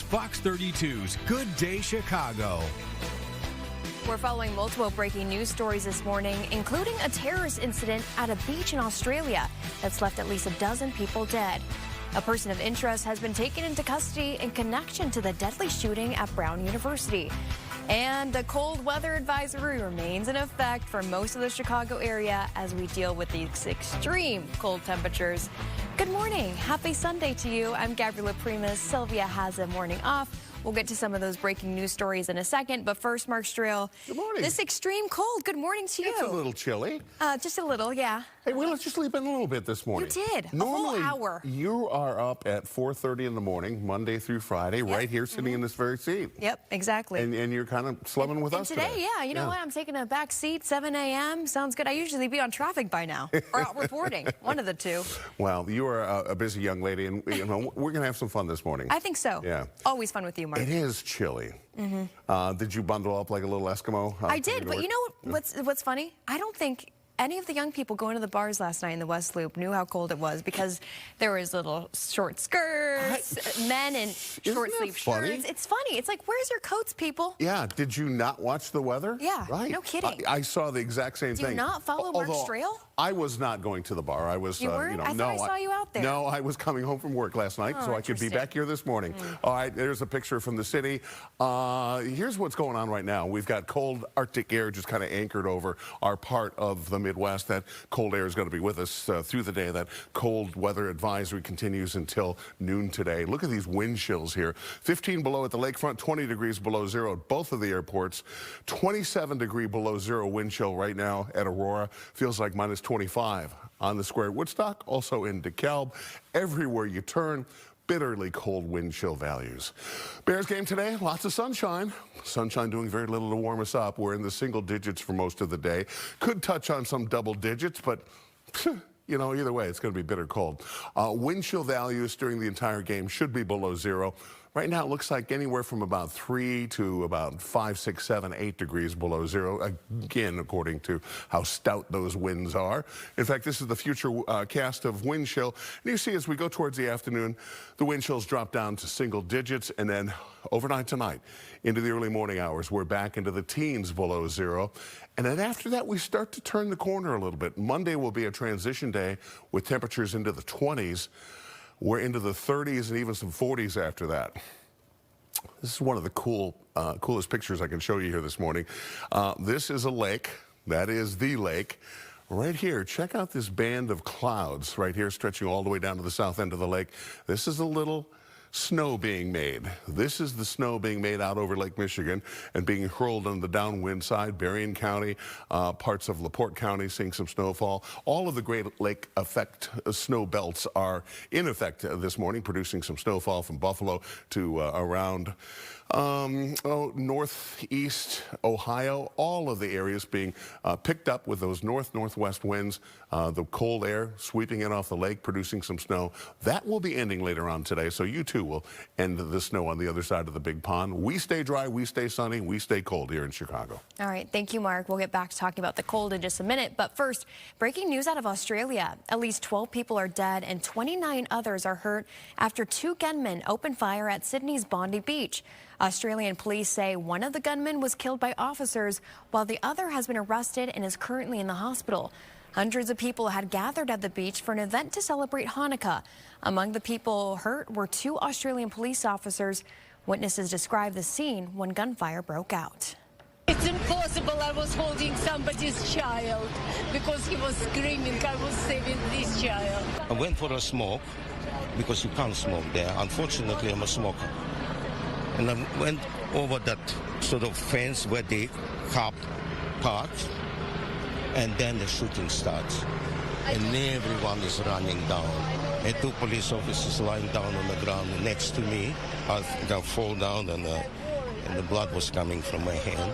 Fox 32's Good Day Chicago. We're following multiple breaking news stories this morning, including a terrorist incident at a beach in Australia that's left at least a dozen people dead. A person of interest has been taken into custody in connection to the deadly shooting at Brown University. And the cold weather advisory remains in effect for most of the Chicago area as we deal with these extreme cold temperatures. Good morning. Happy Sunday to you. I'm Gabriela Primus. Sylvia has a morning off. We'll get to some of those breaking news stories in a second. But first, Mark Strail. Good morning. This extreme cold. Good morning to you. It's a little chilly. Just a little, yeah. Hey, well, let's just sleep in a little bit this morning. You did. Normally, a whole hour. You are up at 4:30 in the morning, Monday through Friday, right here sitting in this very seat. Yep, exactly. And you're kind of slumming with us today. Yeah, you know what? I'm taking a back seat, 7 a.m. Sounds good. I usually be on traffic by now or out reporting, one of the two. Well, you are a busy young lady, and we're going to have some fun this morning. I think so. Yeah. Always fun with you, Mark. It is chilly. Did you bundle up like a little Eskimo? I did, but you know what's funny? I don't think any of the young people going to the bars last night in the West Loop knew how cold it was because there was little short skirts, men in short sleeve shirts. It's funny. It's like, where's your coats, people? Yeah. Did you not watch the weather? Yeah. Right. No kidding. I saw the exact same thing. Do you not follow Mark Strail? I was not going to the bar. I was, you weren't? I thought I saw you out there. No, I was coming home from work last night, so I could be back here this morning. All right, there's a picture from the city. Here's what's going on right now. We've got cold Arctic air just kind of anchored over our part of the Midwest. That cold air is going to be with us through the day. That cold weather advisory continues until noon today. Look at these wind chills here. 15 below at the lakefront, 20 degrees below zero at both of the airports. 27-degree below zero wind chill right now at Aurora. Feels like minus 25 on the square at Woodstock, also in DeKalb. Everywhere you turn, bitterly cold wind chill values. Bears game today, lots of sunshine. Sunshine doing very little to warm us up. We're in the single digits for most of the day. Could touch on some double digits, but you know, either way, it's going to be bitter cold. Wind chill values during the entire game should be below zero. Right now, it looks like anywhere from about 3 to about 5, 6, 7, 8 degrees below zero, again, according to how stout those winds are. In fact, this is the future cast of wind chill. And you see, as we go towards the afternoon, the wind chills drop down to single digits, and then overnight tonight, into the early morning hours, we're back into the teens below zero. And then after that, we start to turn the corner a little bit. Monday will be a transition day with temperatures into the 20s. We're into the 30s and even some 40s after that. This is one of the coolest pictures I can show you here this morning. This is a lake. That is the lake. Right here, check out this band of clouds right here stretching all the way down to the south end of the lake. This is a little snow being made. This is the snow being made out over Lake Michigan and being hurled on the downwind side. Berrien County, parts of LaPorte County seeing some snowfall. All of the Great Lake effect snow belts are in effect this morning, producing some snowfall from Buffalo to around northeast Ohio. All of the areas being picked up with those northwest winds. The cold air sweeping in off the lake, producing some snow. That will be ending later on today, so you too will end the snow on the other side of the big pond. We stay dry, we stay sunny, we stay cold here in Chicago. All right, thank you, Mark. We'll get back to talking about the cold in just a minute. But first, breaking news out of Australia. At least 12 people are dead and 29 others are hurt after 2 gunmen opened fire at Sydney's Bondi Beach. Australian police say one of the gunmen was killed by officers, while the other has been arrested and is currently in the hospital. Hundreds of people had gathered at the beach for an event to celebrate Hanukkah. Among the people hurt were 2 Australian police officers. Witnesses describe the scene when gunfire broke out. It's impossible. I was holding somebody's child because he was screaming. I was saving this child. I went for a smoke because you can't smoke there. Unfortunately, I'm a smoker. And I went over that sort of fence where the cop parked, and then the shooting starts. And everyone is running down. And 2 police officers lying down on the ground next to me. I fall down, and the blood was coming from my hand.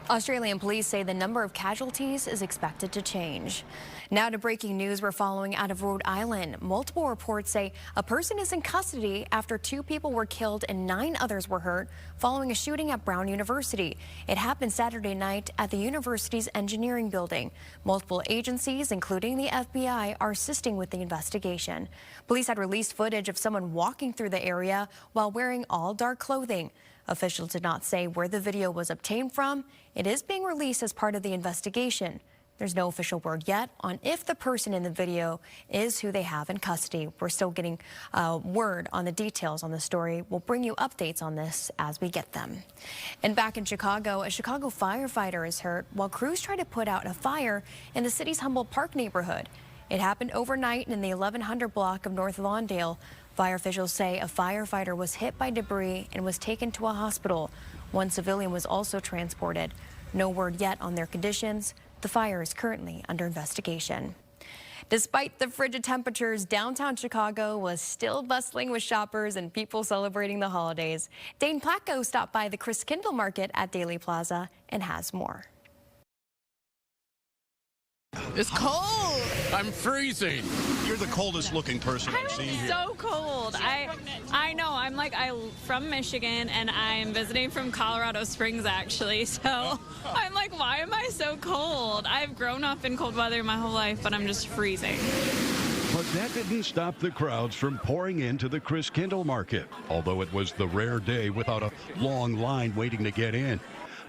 Australian police say the number of casualties is expected to change. Now to breaking news we're following out of Rhode Island. Multiple reports say a person is in custody after 2 people were killed and 9 others were hurt following a shooting at Brown University. It happened Saturday night at the university's engineering building. Multiple agencies, including the FBI, are assisting with the investigation. Police had released footage of someone walking through the area while wearing all dark clothing. Officials did not say where the video was obtained from. It is being released as part of the investigation. There's no official word yet on if the person in the video is who they have in custody. We're still getting word on the details on the story. We'll bring you updates on this as we get them. And back in Chicago, a Chicago firefighter is hurt while crews try to put out a fire in the city's Humboldt Park neighborhood. It happened overnight in the 1100 block of North Lawndale. Fire officials say a firefighter was hit by debris and was taken to a hospital. One civilian was also transported. No word yet on their conditions. The fire is currently under investigation. Despite the frigid temperatures, downtown Chicago was still bustling with shoppers and people celebrating the holidays. Dane Placco stopped by the Chris Kindle Market at Daly Plaza and has more. It's cold. I'm freezing. You're the coldest looking person I've seen here. So cold. I know. I'm from Michigan and I'm visiting from Colorado Springs actually. So I'm like, why am I so cold? I've grown up in cold weather my whole life, but I'm just freezing. But that didn't stop the crowds from pouring into the Chris Kindle Market, although it was the rare day without a long line waiting to get in.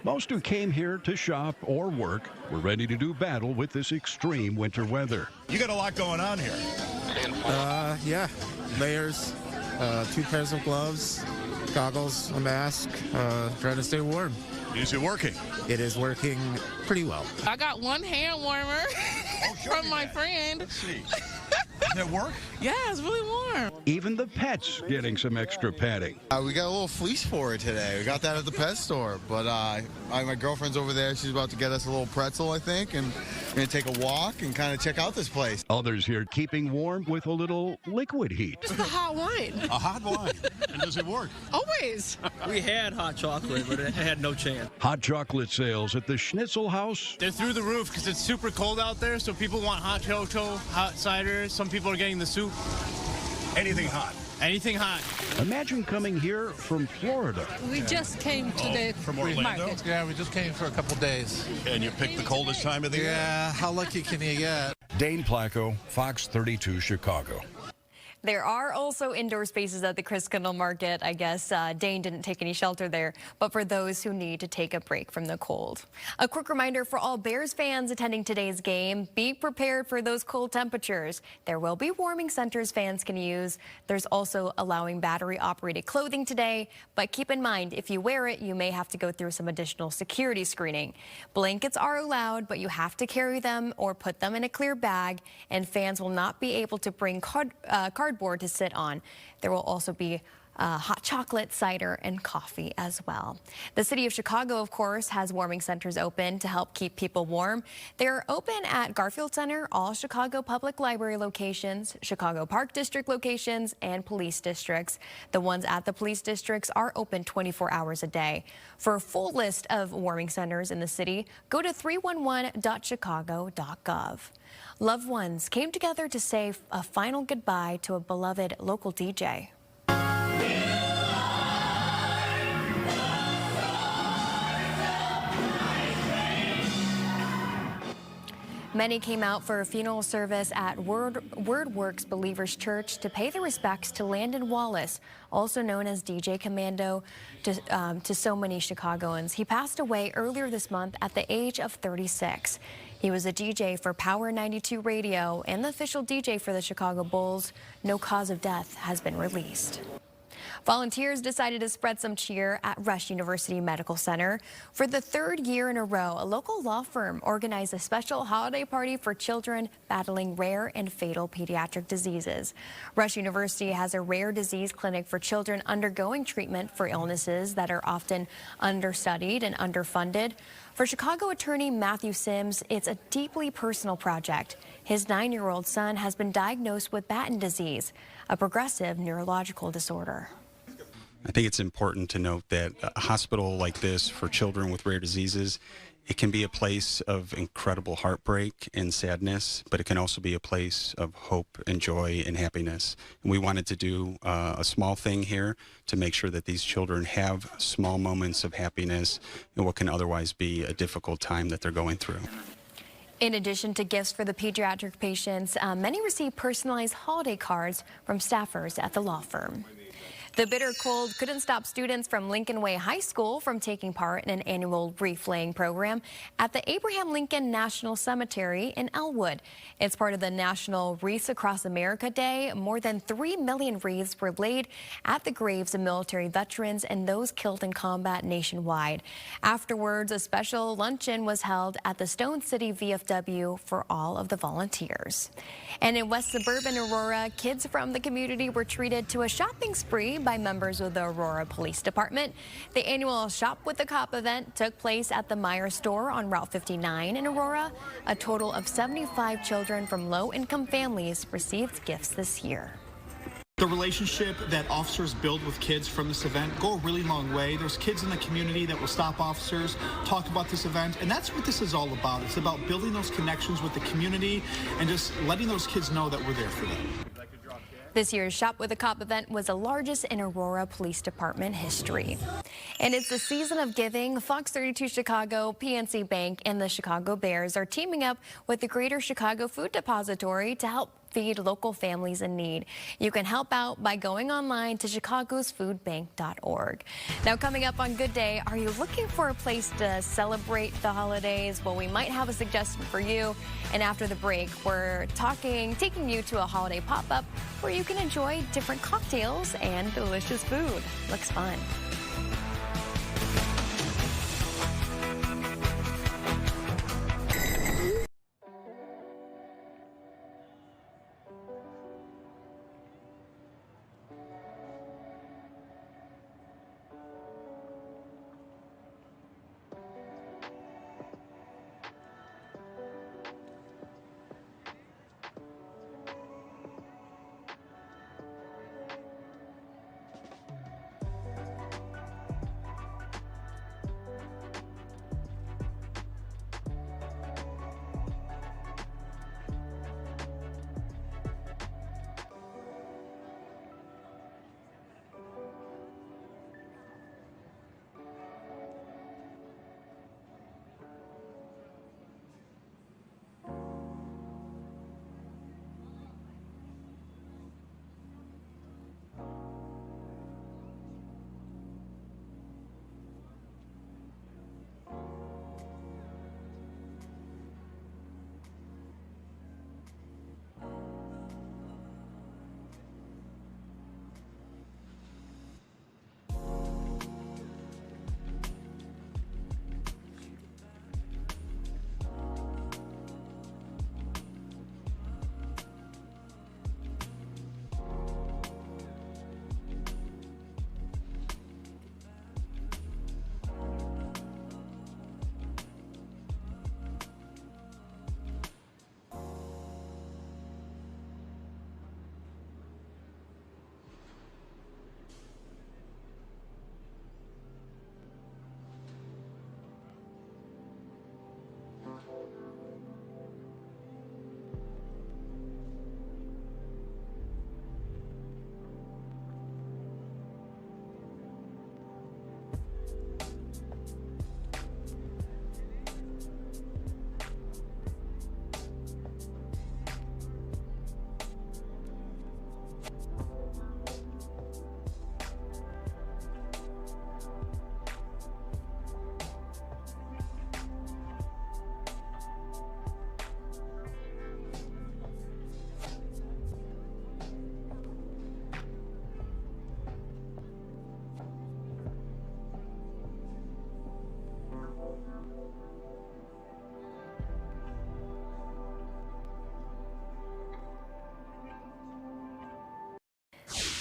Most who came here to shop or work were ready to do battle with this extreme winter weather. You got a lot going on here. Yeah. Layers, 2 pairs of gloves, goggles, a mask, trying to stay warm. Is it working? It is working pretty well. I got one hand warmer from my friend. Let's see. Does it work? Yeah, it's really warm. Even the pets getting some extra padding. We got a little fleece for it today. We got that at the pet store. But my girlfriend's over there. She's about to get us a little pretzel, I think, and we're going to take a walk and kind of check out this place. Others here keeping warm with a little liquid heat. It's a hot wine. A hot wine. And does it work? Always. We had hot chocolate, but it had no chance. Hot chocolate sales at the Schnitzel House. They're through the roof because it's super cold out there, so people want hot cocoa, hot cider. Some people are getting the soup. Anything hot. Anything hot. Imagine coming here from Florida. We just came to the From Orlando? market. Yeah, we just came for a couple days. And you picked the coldest time of the year? Yeah, how lucky can you get? Dane Placco, Fox 32 Chicago. There are also indoor spaces at the Chris Kindle Market. I guess Dane didn't take any shelter there, but for those who need to take a break from the cold. A quick reminder for all Bears fans attending today's game, be prepared for those cold temperatures. There will be warming centers fans can use. There's also allowing battery-operated clothing today, but keep in mind, if you wear it, you may have to go through some additional security screening. Blankets are allowed, but you have to carry them or put them in a clear bag, and fans will not be able to bring cardboard to sit on. There will also be hot chocolate, cider, and coffee as well. The city of Chicago, of course, has warming centers open to help keep people warm. They're open at Garfield Center, all Chicago Public Library locations, Chicago Park District locations, and police districts. The ones at the police districts are open 24 hours a day. For a full list of warming centers in the city, go to 311.chicago.gov. Loved ones came together to say a final goodbye to a beloved local DJ. Many came out for a funeral service at WordWorks Believers Church to pay their respects to Landon Wallace, also known as DJ Commando to so many Chicagoans. He passed away earlier this month at the age of 36. He was a DJ for Power 92 Radio and the official DJ for the Chicago Bulls. No cause of death has been released. Volunteers decided to spread some cheer at Rush University Medical Center. For the 3rd year in a row, a local law firm organized a special holiday party for children battling rare and fatal pediatric diseases. Rush University has a rare disease clinic for children undergoing treatment for illnesses that are often understudied and underfunded. For Chicago attorney Matthew Sims, it's a deeply personal project. His 9-year-old son has been diagnosed with Batten disease, a progressive neurological disorder. I think it's important to note that a hospital like this for children with rare diseases, it can be a place of incredible heartbreak and sadness, but it can also be a place of hope and joy and happiness. And we wanted to do a small thing here to make sure that these children have small moments of happiness in what can otherwise be a difficult time that they're going through. In addition to gifts for the pediatric patients, many receive personalized holiday cards from staffers at the law firm. The bitter cold couldn't stop students from Lincoln Way High School from taking part in an annual wreath-laying program at the Abraham Lincoln National Cemetery in Elwood. It's part of the National Wreaths Across America Day. More than 3 million wreaths were laid at the graves of military veterans and those killed in combat nationwide. Afterwards, a special luncheon was held at the Stone City VFW for all of the volunteers. And in West Suburban Aurora, kids from the community were treated to a shopping spree by members of the Aurora Police Department. The annual Shop with the Cop event took place at the Meyer store on Route 59 in Aurora. A total of 75 children from low-income families received gifts this year. The relationship that officers build with kids from this event go a really long way. There's kids in the community that will stop officers, talk about this event, and that's what this is all about. It's about building those connections with the community and just letting those kids know that we're there for them. This year's Shop with a Cop event was the largest in Aurora Police Department history. And it's the season of giving. Fox 32 Chicago, PNC Bank, and the Chicago Bears are teaming up with the Greater Chicago Food Depository to help feed local families in need. You can help out by going online to chicagosfoodbank.org. Now, coming up on Good Day, are you looking for a place to celebrate the holidays? Well, we might have a suggestion for you. And after the break, we're taking you to a holiday pop-up where you can enjoy different cocktails and delicious food. Looks fun.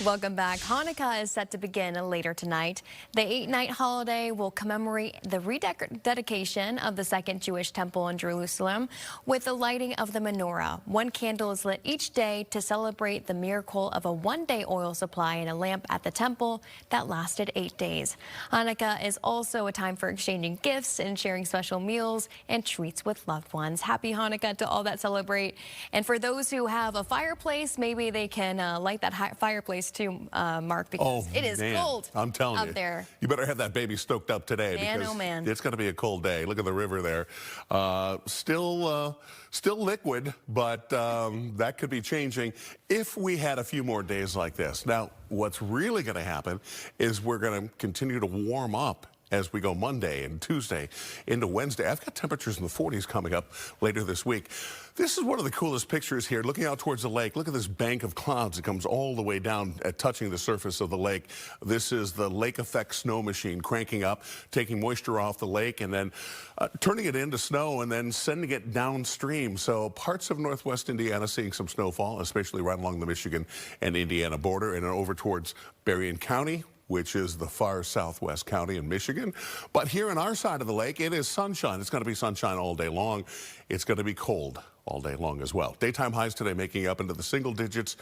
Welcome back. Hanukkah is set to begin later tonight. The 8-night holiday will commemorate the rededication of the second Jewish temple in Jerusalem with the lighting of the menorah. One candle is lit each day to celebrate the miracle of a one-day oil supply in a lamp at the temple that lasted 8 days. Hanukkah is also a time for exchanging gifts and sharing special meals and treats with loved ones. Happy Hanukkah to all that celebrate. And for those who have a fireplace, maybe they can light that fireplace too, Mark, because it is cold. I'm telling out you, there. You better have that baby stoked up today, Man, because oh man, it's going to be a cold day. Look at the river there. Still liquid, but that could be changing if we had a few more days like this. Now, what's really going to happen is we're going to continue to warm up as we go Monday and Tuesday into Wednesday. I've got temperatures in the 40s coming up later this week. This is one of the coolest pictures here, looking out towards the lake. Look at this bank of clouds that comes all the way down, touching the surface of the lake. This is the lake effect snow machine cranking up, taking moisture off the lake and then turning it into snow and then sending it downstream. So parts of northwest Indiana seeing some snowfall, especially right along the Michigan and Indiana border, and then over towards Berrien County, which is the far southwest county in Michigan. But here on our side of the lake, it is sunshine. It's going to be sunshine all day long. It's going to be cold all day long as well. Daytime highs today making up into the single digits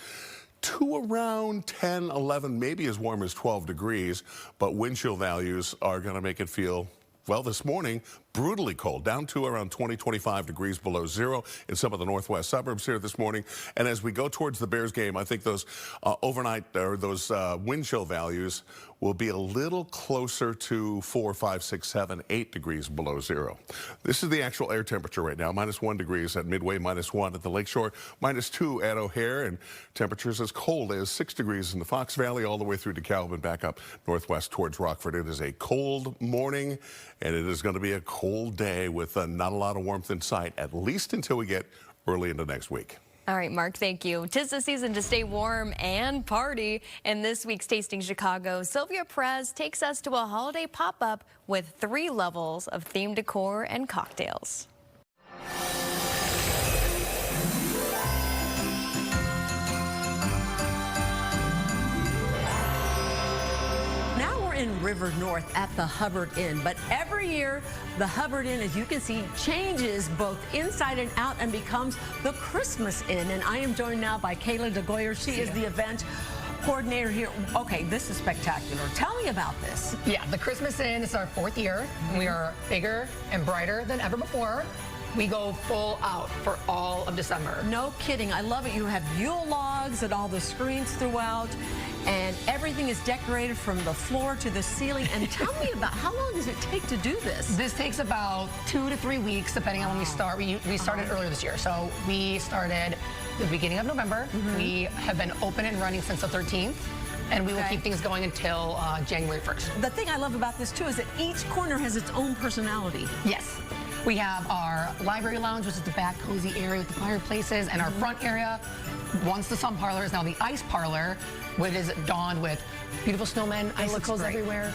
to around 10, 11, maybe as warm as 12 degrees. But wind chill values are going to make it feel, well, this morning, brutally cold, down to around 20, 25 degrees below zero in some of the northwest suburbs here this morning. And as we go towards the Bears game, I think those overnight or those wind chill values will be a little closer to 4, 5, 6, 7, 8 degrees below zero. This is the actual air temperature right now, -1 degrees at Midway, -1 at the Lakeshore, -2 at O'Hare, and temperatures as cold as 6 degrees in the Fox Valley all the way through to Calvin, back up northwest towards Rockford. It is a cold morning, and it is going to be a cold day with not a lot of warmth in sight, at least until we get early into next week. All right, Mark, thank you. 'Tis the season to stay warm and party. In this week's Tasting Chicago, Sylvia Perez takes us to a holiday pop-up with 3 levels of themed decor and cocktails. In River North at the Hubbard Inn, but every year the Hubbard Inn, as you can see, changes both inside and out and becomes the Christmas Inn. And I am joined now by Kayla DeGoyer. She is the event coordinator here. Okay, this is spectacular. Tell me about this. Yeah, the Christmas Inn is our 4th year. We are bigger and brighter than ever before. We go full out for all of December. No kidding. I love it. You have Yule logs and all the screens throughout, and everything is decorated from the floor to the ceiling. And tell me about, how long does it take to do this? This takes about 2 to 3 weeks, depending on when we start. We started earlier this year, so we started the beginning of November. We have been open and running since the 13th. And we will keep things going until January 1st. The thing I love about this, too, is that each corner has its own personality. Yes. We have our library lounge, which is the back cozy area with the fireplaces, and our front area, once the sun parlor, is now the ice parlor, which is dawned with beautiful snowmen, icicles everywhere.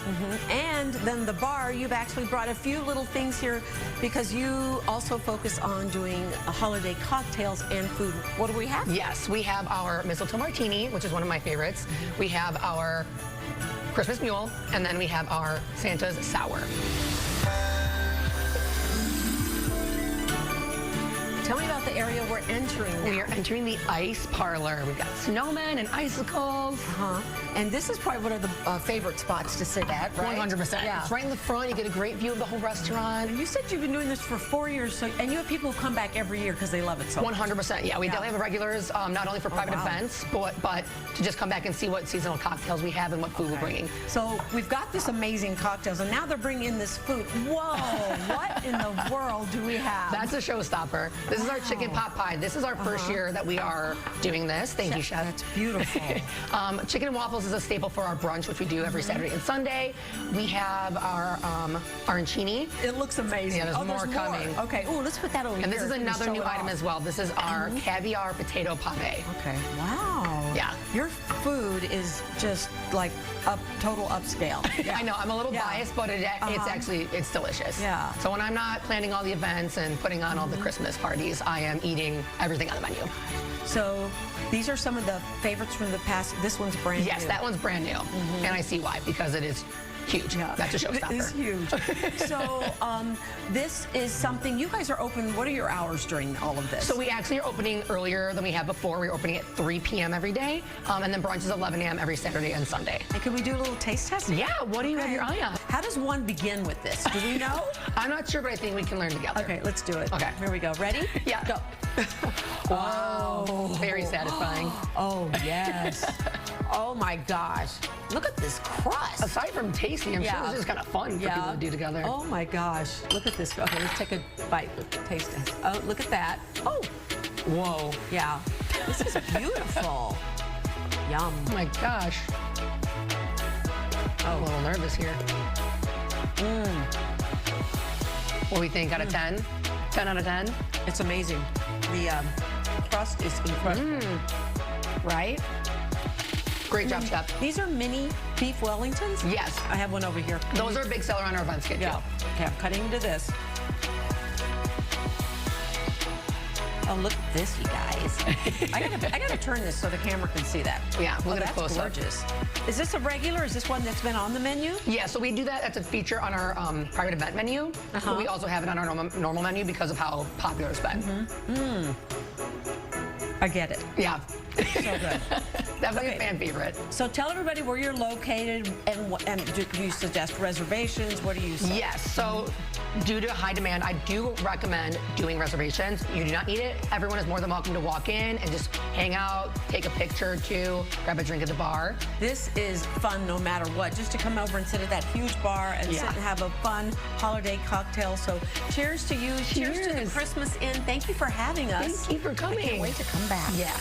And then the bar, you've actually brought a few little things here because you also focus on doing holiday cocktails and food. What do we have? Yes, we have our mistletoe martini, which is one of my favorites. We have our Christmas mule, and then we have our Santa's sour. Tell me about the area we're entering now. We are entering the ice parlor. We've got snowmen and icicles. And this is probably one of the favorite spots to sit at, right? 100%. Yeah. It's right in the front. You get a great view of the whole restaurant. You said you've been doing this for 4 years, and you have people who come back every year because they love it so much. 100%. Yeah, we definitely have regulars, not only for private events, but to just come back and see what seasonal cocktails we have and what food we're bringing. So we've got this amazing cocktails, and now they're bringing in this food. Whoa, what in the world do we have? That's a showstopper. This is our chicken pot pie. This is our first year that we are doing this. Thank you, Chef. That's beautiful. Chicken and waffles is a staple for our brunch, which we do every Saturday and Sunday. We have our arancini. It looks amazing. Yeah, there's more coming. Okay, ooh, let's put that over here. And this is another new item as well. This is our caviar potato pate. Okay, wow. Yeah. Your food is just like total upscale. I know, I'm a little biased, but it's actually, it's delicious. Yeah. So when I'm not planning all the events and putting on all the Christmas parties, I am eating everything on the menu. So these are some of the favorites from the past. This one's brand new. Yes, that one's brand new. And I see why, because it is huge. Yeah. That's a showstopper. It is huge. So this is something, you guys are open, what are your hours during all of this? So we actually are opening earlier than we have before. We're opening at 3 p.m. every day, and then brunch is 11 a.m. every Saturday and Sunday. And can we do a little taste test? Yeah, what do you have your eye on? How does one begin with this? Do we know? I'm not sure, but I think we can learn together. Okay, let's do it. Okay. Here we go. Ready? Yeah. Go. Wow. Very satisfying. Oh, yes. Oh, my gosh. Look at this crust. Aside from tasty, I'm sure this is kind of fun for people to do together. Oh, my gosh. Look at this. Okay, let's take a bite. Taste it. Oh, look at that. Oh. Whoa. Yeah. This is beautiful. Yum. Oh, my gosh. I'm a little nervous here. What do we think out of 10? 10 out of 10? It's amazing. The crust is incredible. Right? Great job, Chef. These are mini beef Wellingtons? Yes. I have one over here. Those are a big seller on our event schedule. Yeah. Okay, I'm cutting into this. Oh, look at this, you guys. I gotta turn this so the camera can see that. Yeah, well, look at it that's close gorgeous. Is this a regular? Is this one that's been on the menu? Yeah, so we do that. That's a feature on our private event menu. But we also have it on our normal menu because of how popular it's been. I get it. Yeah. So good. Definitely a fan favorite. So tell everybody where you're located and do you suggest reservations? What do you say? Yes, so due to high demand, I do recommend doing reservations. You do not need it. Everyone is more than welcome to walk in and just hang out, take a picture or two, grab a drink at the bar. This is fun no matter what, just to come over and sit at that huge bar and sit and have a fun holiday cocktail. So cheers to you. Cheers to the Christmas Inn. Thank you for having us. Thank you for coming. I can't wait to come back. Yeah.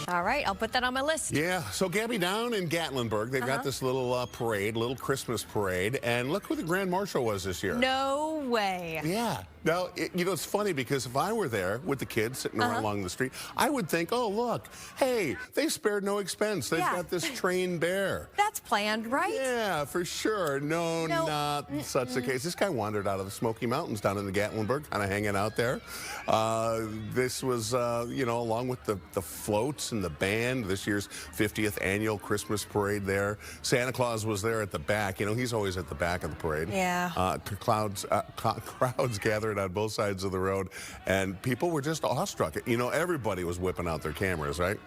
All right, I'll put that on my list. Yeah, so Gabby, down in Gatlinburg, they've got this little parade, little Christmas parade, and look who the Grand Marshal was this year. No way. Yeah. Now, you know, it's funny because if I were there with the kids sitting around along the street, I would think, oh, look, hey, they spared no expense. They've got this trained bear. That's planned, right? Yeah, for sure. No, not such the case. This guy wandered out of the Smoky Mountains down in the Gatlinburg, kind of hanging out there. This was, you know, along with the floats and the band, this year's 50th annual Christmas parade there. Santa Claus was there at the back. You know, he's always at the back of the parade. Yeah. Crowds gathered on both sides of the road, and people were just awestruck. You know, everybody was whipping out their cameras, right?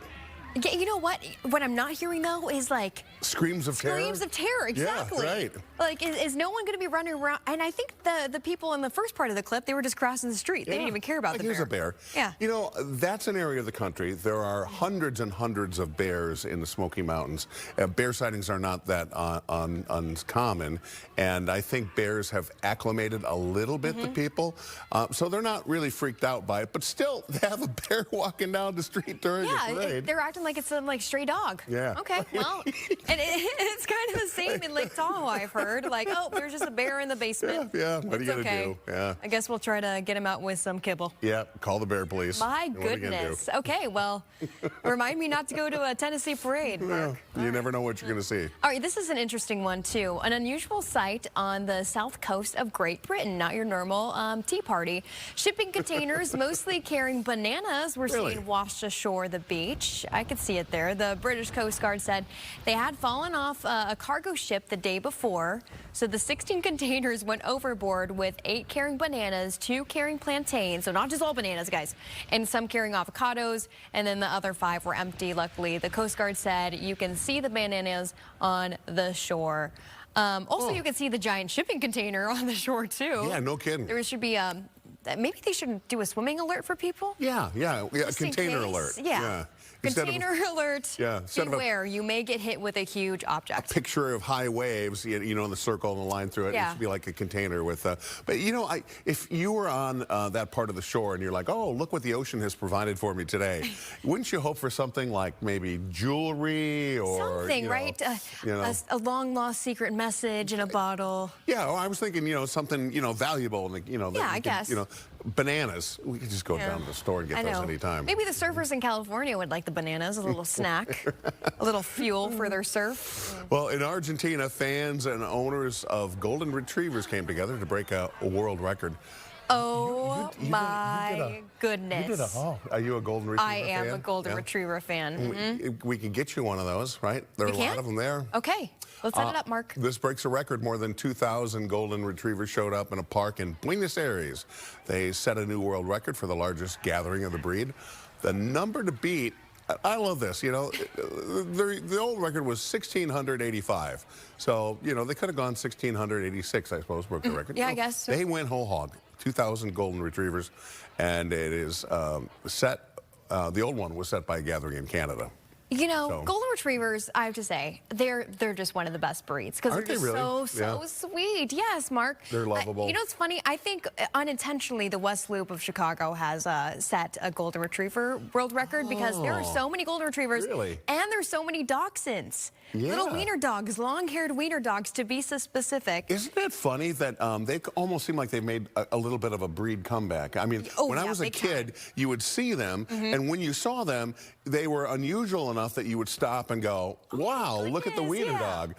Yeah, you know what? What I'm not hearing, though, is like... Screams of terror? Screams of terror, exactly. Yeah, right. Like, is no one going to be running around? And I think the people in the first part of the clip, they were just crossing the street. They didn't even care about the bear. Here's a bear. Yeah. You know, that's an area of the country. There are hundreds and hundreds of bears in the Smoky Mountains. Bear sightings are not that uncommon, and I think bears have acclimated a little bit to people, so they're not really freaked out by it, but still, they have a bear walking down the street during a parade. They're acting like it's a stray dog. Yeah. Okay, well, and it's kind of the same in Lake Tahoe, I've heard. Like, oh, there's just a bear in the basement. Yeah, what are you going to do? Yeah. I guess we'll try to get him out with some kibble. Yeah, call the bear police. My goodness. Okay, well, remind me not to go to a Tennessee parade, Mark. Yeah, you never know what you're going to see. All right, this is an interesting one, too. An unusual sight on the south coast of Great Britain, not your normal tea party. Shipping containers, mostly carrying bananas, were seen washed ashore the beach. I could see it there. The British Coast Guard said they had fallen off a cargo ship the day before. So the 16 containers went overboard with 8 carrying bananas, 2 carrying plantains, so not just all bananas, guys, and some carrying avocados, and then the other 5 were empty. Luckily, the Coast Guard said you can see the bananas on the shore. Also, you can see the giant shipping container on the shore, too. Yeah, no kidding. There should be maybe they should do a swimming alert for people. Yeah. Just in Container case. alert. Yeah. Container alert. Yeah. Beware, you may get hit with a huge object. Picture of high waves, you know, in the circle and the line through it. Yeah. It should be like a container with. But you know, if you were on that part of the shore and you're like, oh, look what the ocean has provided for me today, wouldn't you hope for something like maybe jewelry or something, right? A long lost secret message in a bottle. Yeah, well, I was thinking, you know, something, you know, valuable, and you know, that I guess. You know, bananas. We could just go down to the store and get those anytime. Maybe the surfers in California would like the bananas, a little snack, a little fuel for their surf. Well, in Argentina, fans and owners of golden retrievers came together to break a world record. Oh my goodness! Are you a golden retriever I am fan? a golden retriever fan. We can get you one of those, right? There are a lot of them there. Okay, let's set it up, Mark. This breaks a record. More than 2,000 golden retrievers showed up in a park in Buenos Aires. They set a new world record for the largest gathering of the breed. The number to beat, I love this, you know, the old record was 1,685. So, you know, they could have gone 1,686, I suppose, broke the record. Yeah, I guess so. They went whole hog, 2,000 golden retrievers, and it is set, the old one was set by a gathering in Canada. You know, golden retrievers, I have to say, they're just one of the best breeds because they're just so sweet. Yes, Mark. They're lovable. You know, it's funny. I think unintentionally the West Loop of Chicago has set a golden retriever world record because there are so many golden retrievers and there's so many dachshunds. Little wiener dogs, long-haired wiener dogs, to be so specific. Isn't it funny that they almost seem like they made a little bit of a breed comeback? I mean, when I was a kid, you would see them, and when you saw them, they were unusual enough that you would stop and go, wow, look at the wiener dog.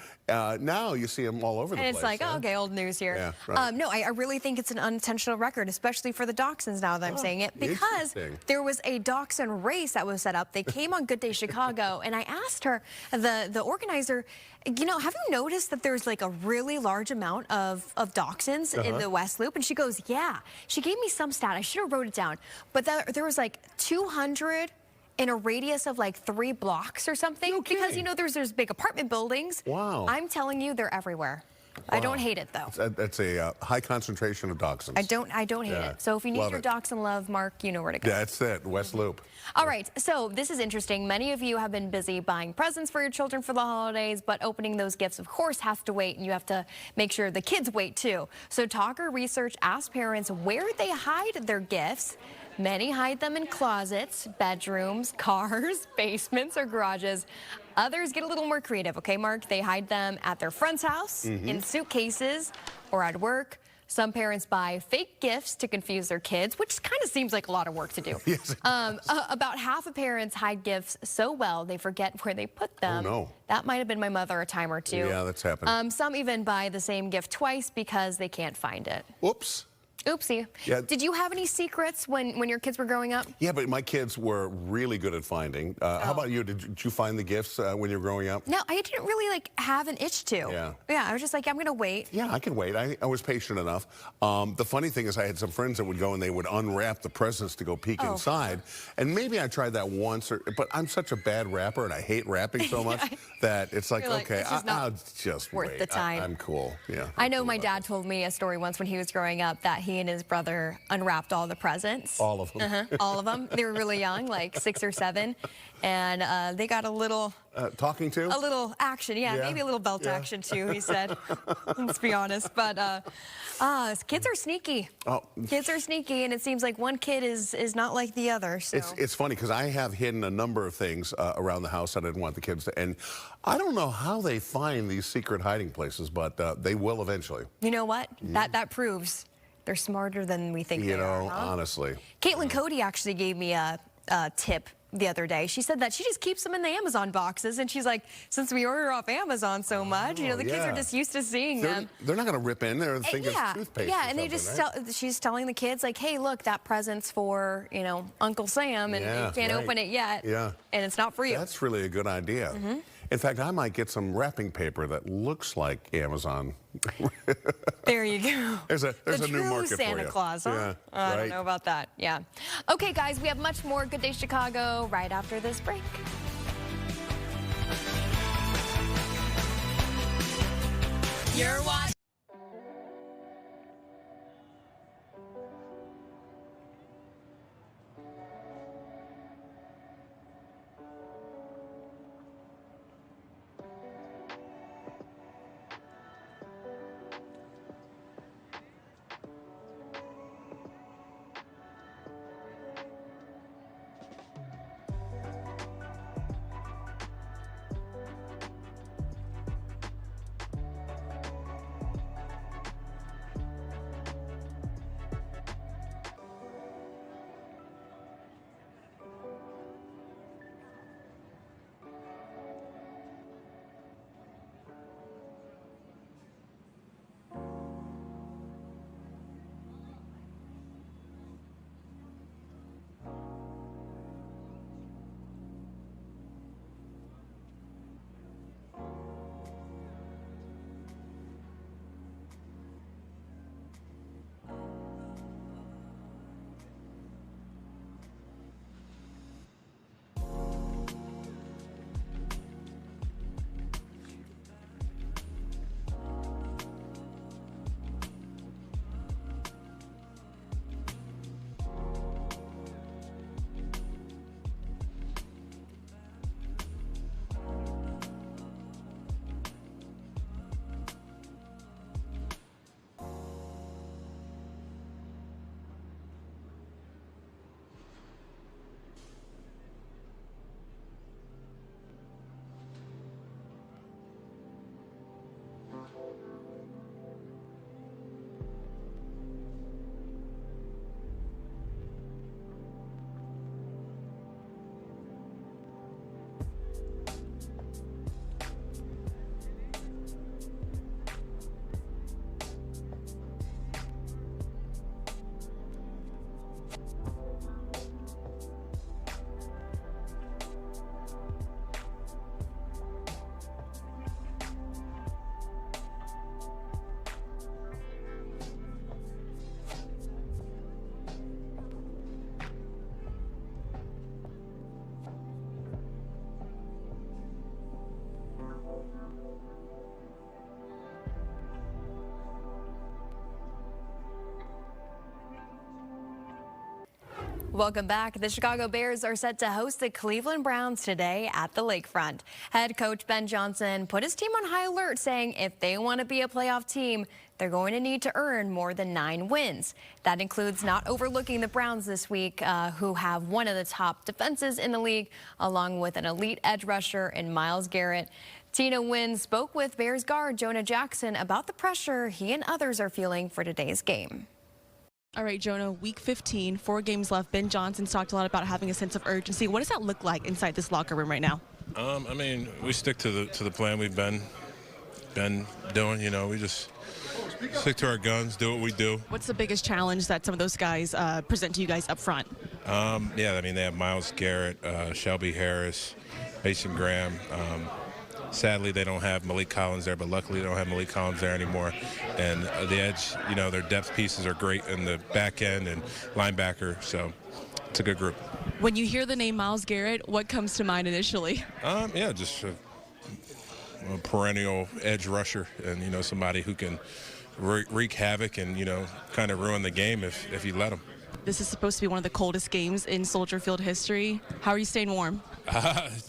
Now you see them all over the place. And it's like, oh, okay, old news here. Yeah, right. No, I really think it's an unintentional record, especially for the dachshunds now that I'm saying it, because there was a dachshund race that was set up. They came on Good Day Chicago, and I asked her, the organizer, you know, have you noticed that there's like a really large amount of dachshunds in the West Loop? And she goes, yeah. She gave me some stat. I should have wrote it down. But there was like 200 in a radius of like 3 blocks or something. Because, you know, there's big apartment buildings. Wow. I'm telling you, they're everywhere. I don't hate it, though. That's a high concentration of dachshunds. I don't hate it. So if you need your dachshund love, Mark, you know where to go. That's it, West Loop. All right, so this is interesting. Many of you have been busy buying presents for your children for the holidays, but opening those gifts, of course, has to wait, and you have to make sure the kids wait, too. So Talker Research asked parents where they hide their gifts. Many hide them in closets, bedrooms, cars, basements, or garages. Others get a little more creative, okay, Mark? They hide them at their friend's house, in suitcases, or at work. Some parents buy fake gifts to confuse their kids, which kind of seems like a lot of work to do. About half of parents hide gifts so well they forget where they put them. Oh, no. That might have been my mother a time or two. Yeah, that's happened. Some even buy the same gift twice because they can't find it. Whoops. Oopsie. Yeah. Did you have any secrets when your kids were growing up? Yeah, but my kids were really good at finding. How about you? Did you find the gifts when you were growing up? No, I didn't really like have an itch to. Yeah, I was just like, I'm gonna wait. Yeah, I can wait. I was patient enough. The funny thing is I had some friends that would go and they would unwrap the presents to go peek inside. And maybe I tried that once, but I'm such a bad wrapper and I hate wrapping so much that it's like, okay, I'll just worth wait. the time. I'm cool. Yeah. I know my dad told me a story once when he was growing up that he and his brother unwrapped all the presents. All of them. All of them. They were really young, like 6 or 7. And they got a little... talking to? A little action, maybe a little belt action too, he said. Let's be honest. But kids are sneaky. Kids are sneaky, and it seems like one kid is not like the other. So. It's funny because I have hidden a number of things around the house that I didn't want the kids to, and I don't know how they find these secret hiding places, but they will eventually. You know what? That proves they're smarter than we think they are. You know, honestly. Caitlin Cody actually gave me a tip the other day. She said that she just keeps them in the Amazon boxes, and she's like, since we order off Amazon so much, you know, the kids are just used to seeing them. They're not going to rip in. They're thinking it's toothpaste. Yeah, and they just she's telling the kids like, hey, look, that present's for, you know, Uncle Sam, and you can't open it yet. Yeah. And it's not for you. That's really a good idea. In fact, I might get some wrapping paper that looks like Amazon. There you go. There's a new market Santa for you. Claus, huh? Yeah, I don't know about that. Yeah. Okay, guys, we have much more Good Day Chicago right after this break. You're watching. Welcome back. The Chicago Bears are set to host the Cleveland Browns today at the Lakefront. Head coach Ben Johnson put his team on high alert, saying if they want to be a playoff team, they're going to need to earn more than 9 wins. That includes not overlooking the Browns this week, who have one of the top defenses in the league, along with an elite edge rusher in Myles Garrett. Tina Nguyen spoke with Bears guard Jonah Jackson about the pressure he and others are feeling for today's game. All right, Jonah, week 15, 4 games left. Ben Johnson's talked a lot about having a sense of urgency. What does that look like inside this locker room right now? I mean, we stick to the plan we've been doing. You know, we just stick to our guns, do what we do. What's the biggest challenge that some of those guys present to you guys up front? Yeah, I mean, they have Myles Garrett, Shelby Harris, Mason Graham. Sadly, they don't have Malik Collins there, but luckily they don't have Malik Collins there anymore. And the edge, you know, their depth pieces are great in the back end and linebacker, so it's a good group. When you hear the name Myles Garrett, what comes to mind initially? Yeah, just a perennial edge rusher and, you know, somebody who can wreak havoc and, you know, kind of ruin the game if you let them. This is supposed to be one of the coldest games in Soldier Field history. How are you staying warm?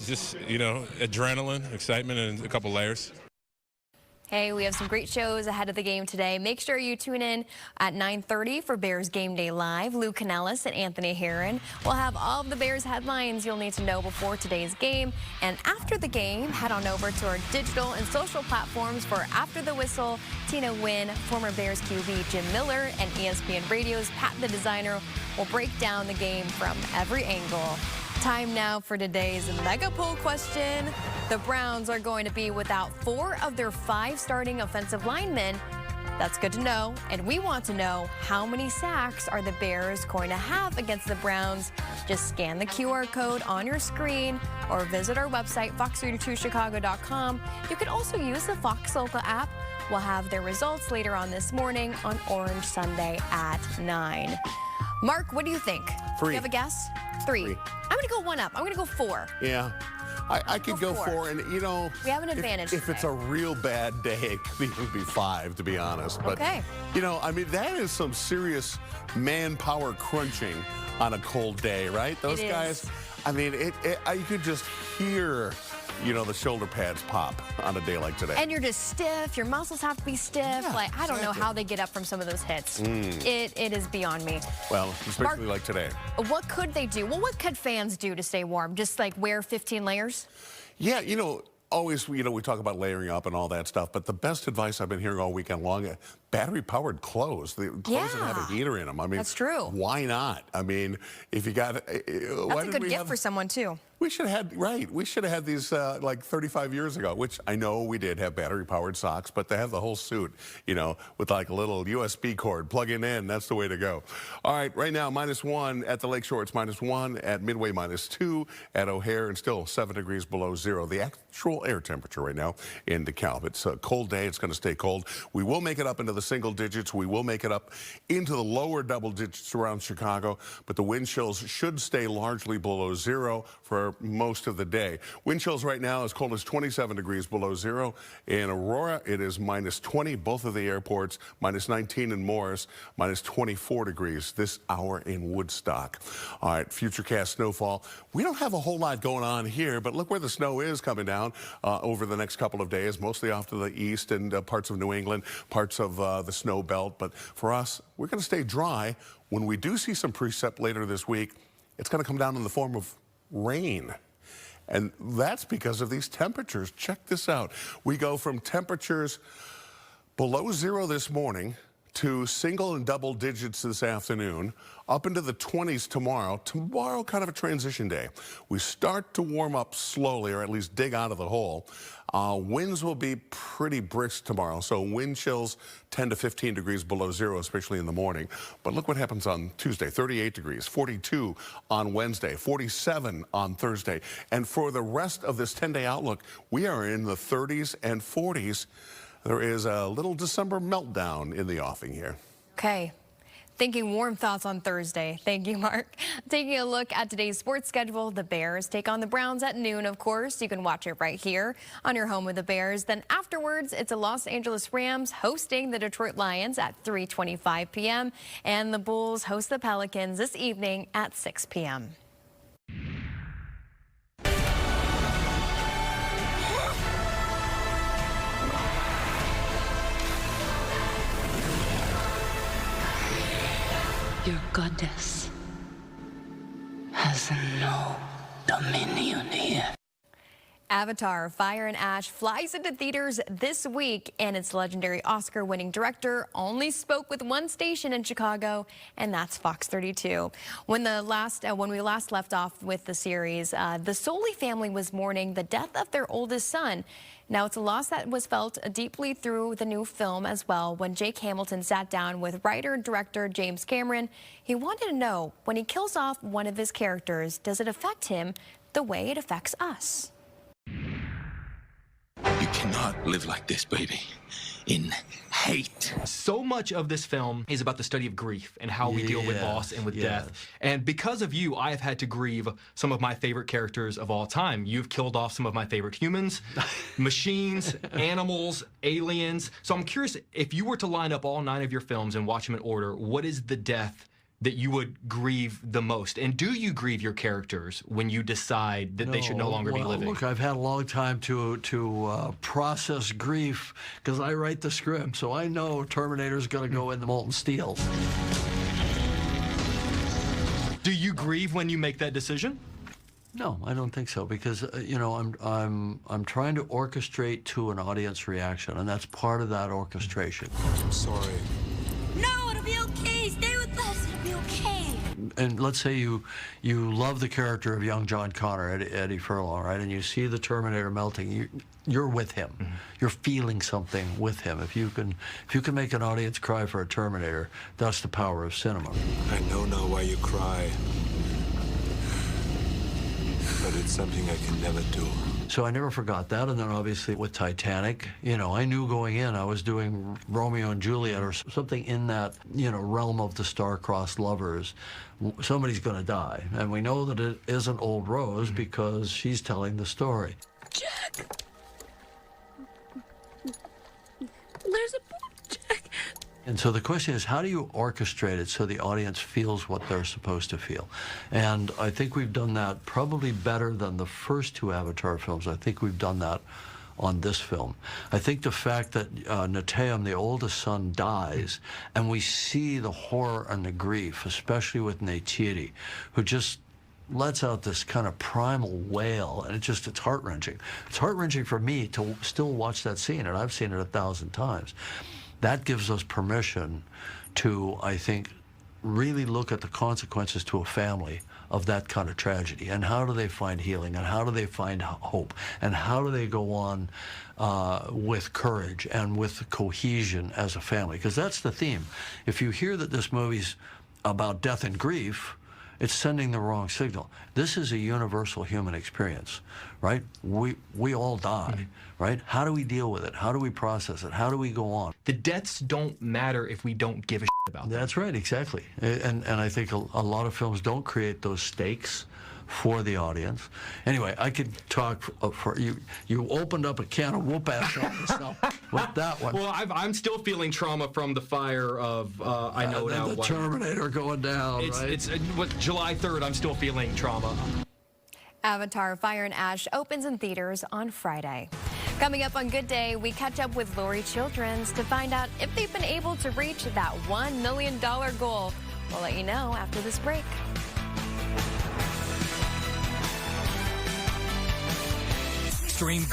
Just, you know, adrenaline, excitement, and a couple layers. Hey, we have some great shows ahead of the game today. Make sure you tune in at 9:30 for Bears Game Day Live. Lou Canellis and Anthony Herron will have all of the Bears headlines you'll need to know before today's game. And after the game, head on over to our digital and social platforms for After the Whistle. Tina Nguyen, former Bears QB Jim Miller, and ESPN Radio's Pat the Designer will break down the game from every angle. Time now for today's mega poll question. The Browns are going to be without 4 of their 5 starting offensive linemen. That's good to know. And we want to know, how many sacks are the Bears going to have against the Browns? Just scan the QR code on your screen or visit our website, fox32chicago.com. You can also use the Fox Local app. We'll have their results later on this morning on Orange Sunday at 9. Mark, what do you think? 3. You have a guess? 3. I'm going to go 1 up. I'm going to go 4. Yeah. I could go 4, and you know, we have an advantage if it's a real bad day, it could even be 5, to be honest. But okay. You know, I mean, that is some serious manpower crunching on a cold day, right? Those guys, I mean, you could just hear, you know, the shoulder pads pop on a day like today. And you're just stiff. Your muscles have to be stiff. Yeah, like, I don't know how they get up from some of those hits. It is beyond me. Well, especially like today. What could they do? Well, what could fans do to stay warm? Just like wear 15 layers? Yeah, you know, always, you know, we talk about layering up and all that stuff, but the best advice I've been hearing all weekend long, battery-powered clothes. The clothes that have a heater in them. I mean, that's true. Why not? I mean, if you got... That's a good gift for someone, too. We should have had, right, we should have had these like 35 years ago, which I know we did have battery-powered socks, but they have the whole suit, you know, with like a little USB cord plugging in. That's the way to go. All right, right now, -1 at the Lakeshore. It's -1 at Midway, -2 at O'Hare, and still 7 degrees below 0. The actual air temperature right now in DeKalb. It's a cold day. It's going to stay cold. We will make it up into the single digits. We will make it up into the lower double digits around Chicago, but the wind chills should stay largely below 0 for most of the day. Wind chills right now as cold as 27 degrees below 0. In Aurora, it is -20, both of the airports, -19 in Morris, -24 degrees this hour in Woodstock. All right, futurecast snowfall. We don't have a whole lot going on here, but look where the snow is coming down over the next couple of days, mostly off to the east and parts of New England, parts of the snow belt. But for us, we're going to stay dry. When we do see some precip later this week, it's going to come down in the form of rain. And that's because of these temperatures. Check this out. We go from temperatures below 0 this morning to single and double digits this afternoon, up into the 20s tomorrow. Tomorrow, kind of a transition day. We start to warm up slowly, or at least dig out of the hole. Winds will be pretty brisk tomorrow, so wind chills 10 to 15 degrees below 0, especially in the morning. But look what happens on Tuesday, 38 degrees, 42 on Wednesday, 47 on Thursday. And for the rest of this 10-day outlook, we are in the 30s and 40s. There is a little December meltdown in the offing here. Okay. Thinking warm thoughts on Thursday. Thank you, Mark. Taking a look at today's sports schedule, the Bears take on the Browns at noon, of course. You can watch it right here on your home with the Bears. Then afterwards, it's the Los Angeles Rams hosting the Detroit Lions at 3:25 p.m. And the Bulls host the Pelicans this evening at 6 p.m. Your goddess has no dominion here. Avatar: Fire and Ash flies into theaters this week, and its legendary Oscar-winning director only spoke with one station in Chicago, and that's Fox 32. When we last left off with the series, the Soley family was mourning the death of their oldest son. Now, it's a loss that was felt deeply through the new film as well. When Jake Hamilton sat down with writer and director James Cameron, he wanted to know, when he kills off one of his characters, does it affect him the way it affects us? You cannot live like this, baby. In hate. So much of this film is about the study of grief and how we deal with loss and with death. And because of you, I have had to grieve some of my favorite characters of all time. You've killed off some of my favorite humans, machines, animals, aliens. So I'm curious, if you were to line up all 9 of your films and watch them in order, what is the death that you would grieve the most? And do you grieve your characters when you decide that they should no longer be living? Look, I've had a long time to process grief because I write the script, so I know Terminator's going to go in the molten steel. Do you grieve when you make that decision? No, I don't think so, because you know, I'm trying to orchestrate to an audience reaction, and that's part of that orchestration. I'm sorry. No, it'll be okay. Stay with us. It'll be okay. And let's say you love the character of young John Connor, Eddie Furlong, right? And you see the Terminator melting. You're with him. Mm-hmm. You're feeling something with him. If you can make an audience cry for a Terminator, that's the power of cinema. I know now why you cry, but it's something I can never do. So I never forgot that. And then obviously with Titanic, you know, I knew going in I was doing Romeo and Juliet or something in that, you know, realm of the star-crossed lovers. Somebody's going to die. And we know that it isn't Old Rose because she's telling the story. Jack! There's a boy, Jack. And so the question is, how do you orchestrate it so the audience feels what they're supposed to feel? And I think we've done that probably better than the first 2 Avatar films. I think we've done that on this film. I think the fact that Neteyam, the oldest son, dies, and we see the horror and the grief, especially with Neytiri, who just lets out this kind of primal wail, and it's heart-wrenching. It's heart-wrenching for me to still watch that scene, and I've seen it 1,000 times. That gives us permission to, I think, really look at the consequences to a family of that kind of tragedy, and how do they find healing, and how do they find hope, and how do they go on with courage and with cohesion as a family, because that's the theme. If you hear that this movie's about death and grief, it's sending the wrong signal. This is a universal human experience, right? We all die, right? How do we deal with it? How do we process it? How do we go on? The deaths don't matter if we don't give a shit about them. That's right, exactly. And I think a lot of films don't create those stakes for the audience. Anyway, I could talk for you. You opened up a can of whoop-ass on yourself with that one. Well, I'm still feeling trauma from the fire of I know now. The Terminator going down, right? It's July 3rd. I'm still feeling trauma. Avatar: Fire and Ash opens in theaters on Friday. Coming up on Good Day, we catch up with Lori Childrens to find out if they've been able to reach that $1 million goal. We'll let you know after this break. Stream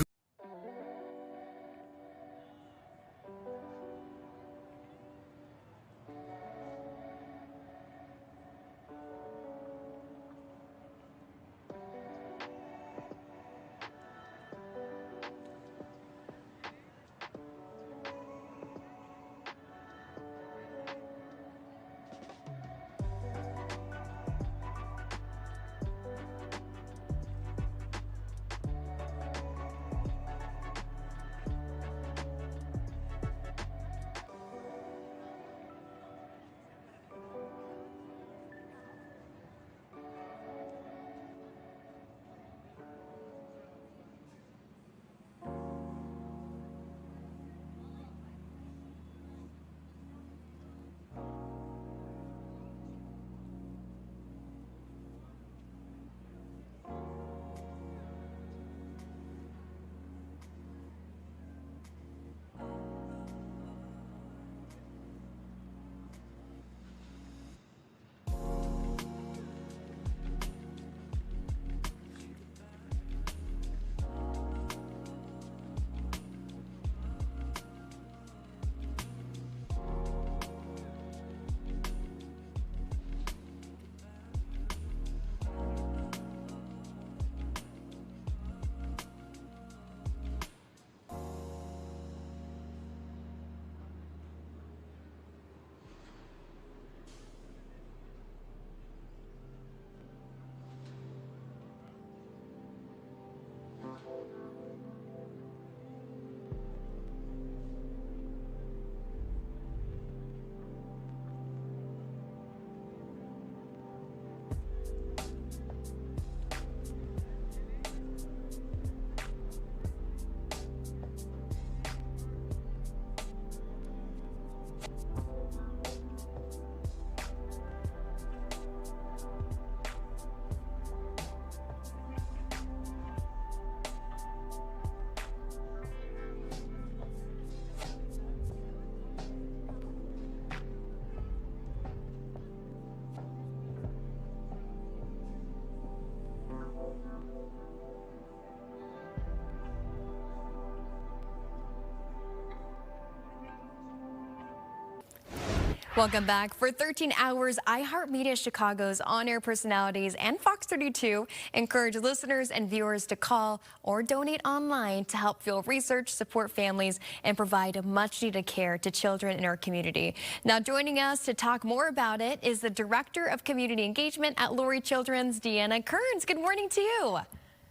Welcome back. For 13 hours, iHeartMedia Chicago's on-air personalities and Fox 32 encourage listeners and viewers to call or donate online to help fuel research, support families, and provide much-needed care to children in our community. Now, joining us to talk more about it is the Director of Community Engagement at Lurie Children's, Deanna Kearns. Good morning to you.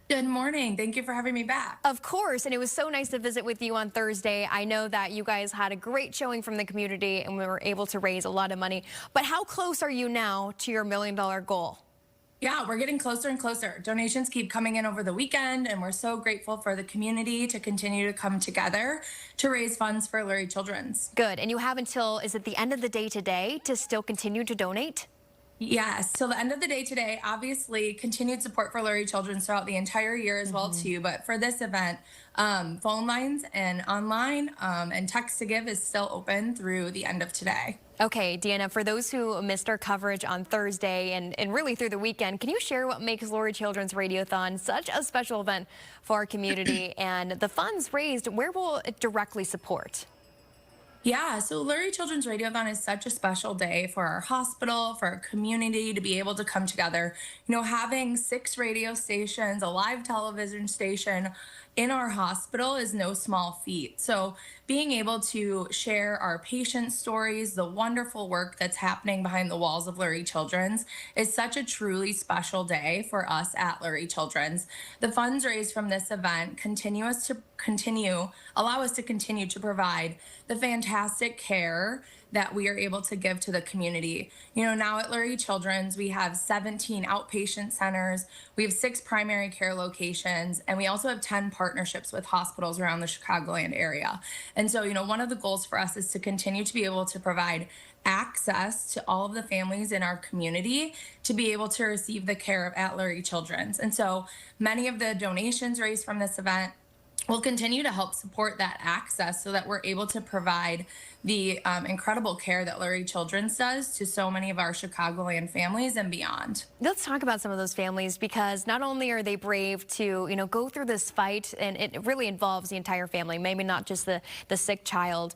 Good morning. Thank you for having me back. Of course, and it was so nice to visit with you on Thursday. I know that you guys had a great showing from the community and we were able to raise a lot of money. But how close are you now to your $1 million goal? Yeah, we're getting closer and closer. Donations keep coming in over the weekend, and we're so grateful for the community to continue to come together to raise funds for Lurie Children's. Good. And you have until, is it the end of the day today to still continue to donate? Yes, till the end of the day today. Obviously, continued support for Lurie Children's throughout the entire year as well too. But for this event, phone lines and online and text to give is still open through the end of today. Okay, Deanna, for those who missed our coverage on Thursday and really through the weekend, can you share what makes Lurie Children's Radiothon such a special event for our community and the funds raised, where will it directly support? Yeah, so Lurie Children's Radiothon is such a special day for our hospital, for our community to be able to come together. You know, having 6 radio stations, a live television station in our hospital is no small feat. So being able to share our patient stories, the wonderful work that's happening behind the walls of Lurie Children's is such a truly special day for us at Lurie Children's. The funds raised from this event allow us to continue to provide the fantastic care that we are able to give to the community. You know, now at Lurie Children's, we have 17 outpatient centers, we have 6 primary care locations, and we also have 10 partnerships with hospitals around the Chicagoland area. And so, you know, one of the goals for us is to continue to be able to provide access to all of the families in our community to be able to receive the care at Lurie Children's. And so many of the donations raised from this event will continue to help support that access so that we're able to provide the incredible care that Lurie Children's does to so many of our Chicagoland families and beyond. Let's talk about some of those families, because not only are they brave to, you know, go through this fight, and it really involves the entire family, maybe not just the sick child.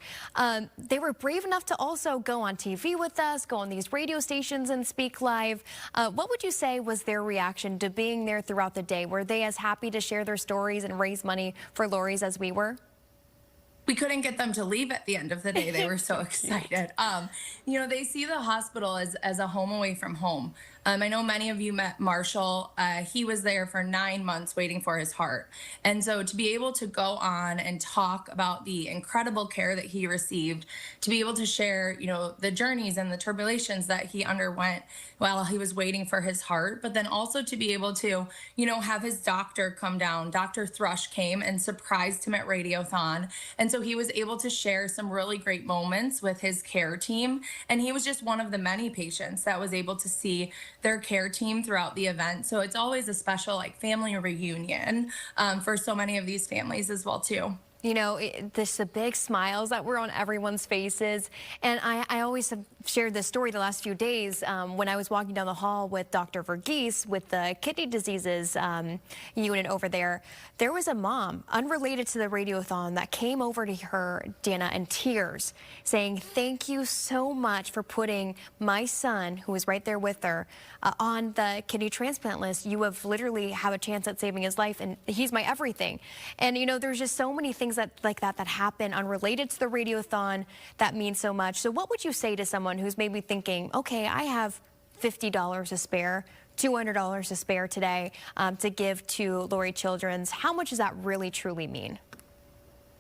They were brave enough to also go on TV with us, go on these radio stations and speak live. What would you say was their reaction to being there throughout the day? Were they as happy to share their stories and raise money for Lurie's as we were? We couldn't get them to leave at the end of the day. They were so excited. You know, they see the hospital as a home away from home. I know many of you met Marshall. He was there for 9 months waiting for his heart. And so to be able to go on and talk about the incredible care that he received, to be able to share, you know, the journeys and the tribulations that he underwent while he was waiting for his heart, but then also to be able to, you know, have his doctor come down. Dr. Thrush came and surprised him at Radiothon. And so he was able to share some really great moments with his care team. And he was just one of the many patients that was able to see their care team throughout the event. So it's always a special, like, family reunion for so many of these families as well too. You know, the big smiles that were on everyone's faces. And I always have shared this story the last few days when I was walking down the hall with Dr. Verghese with the kidney diseases unit over there. There was a mom, unrelated to the Radiothon, that came over to her, Deanna, in tears, saying, "Thank you so much for putting my son, who was right there with her, on the kidney transplant list. You have literally have a chance at saving his life, and he's my everything." And, you know, there's just so many things like that happen unrelated to the Radiothon that mean so much. So what would you say to someone who's maybe thinking, okay, I have $50 to spare, $200 to spare today to give to Lurie Children's? How much does that really truly mean?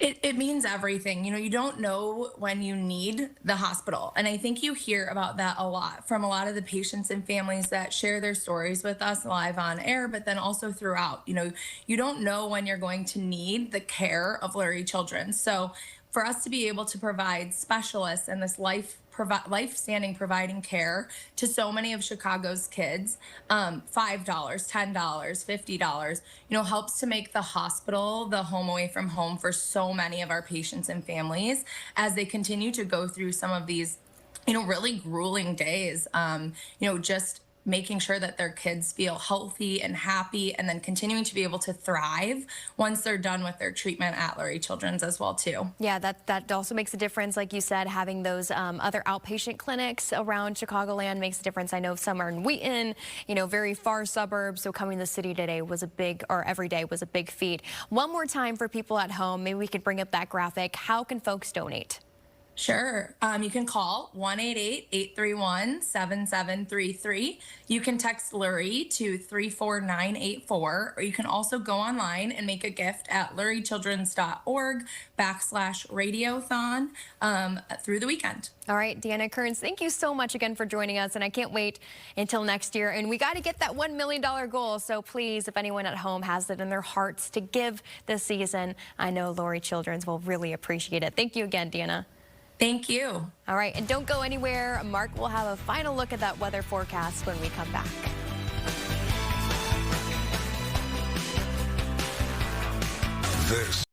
It means everything. You know, you don't know when you need the hospital. And I think you hear about that a lot from a lot of the patients and families that share their stories with us live on air, but then also throughout. You know, you don't know when you're going to need the care of Lurie Children. So for us to be able to provide specialists and this life-standing providing care to so many of Chicago's kids, $5, $10, $50, you know, helps to make the hospital the home away from home for so many of our patients and families as they continue to go through some of these, you know, really grueling days, you know, just making sure that their kids feel healthy and happy, and then continuing to be able to thrive once they're done with their treatment at Lurie Children's as well too. Yeah, that also makes a difference. Like you said, having those other outpatient clinics around Chicagoland makes a difference. I know some are in Wheaton, you know, very far suburbs. So coming to the city today was a big, or every day was a big feat. One more time for people at home, maybe we could bring up that graphic. How can folks donate? Sure. You can call 1-888-831-7733. You can text Lurie to 34984, or you can also go online and make a gift at luriechildrens.org/radiothon through the weekend. All right, Deanna Kearns, thank you so much again for joining us, and I can't wait until next year. And we got to get that $1 million goal, so please, if anyone at home has it in their hearts to give this season, I know Lurie Children's will really appreciate it. Thank you again, Deanna. Thank you. All right, and don't go anywhere. Mark will have a final look at that weather forecast when we come back. This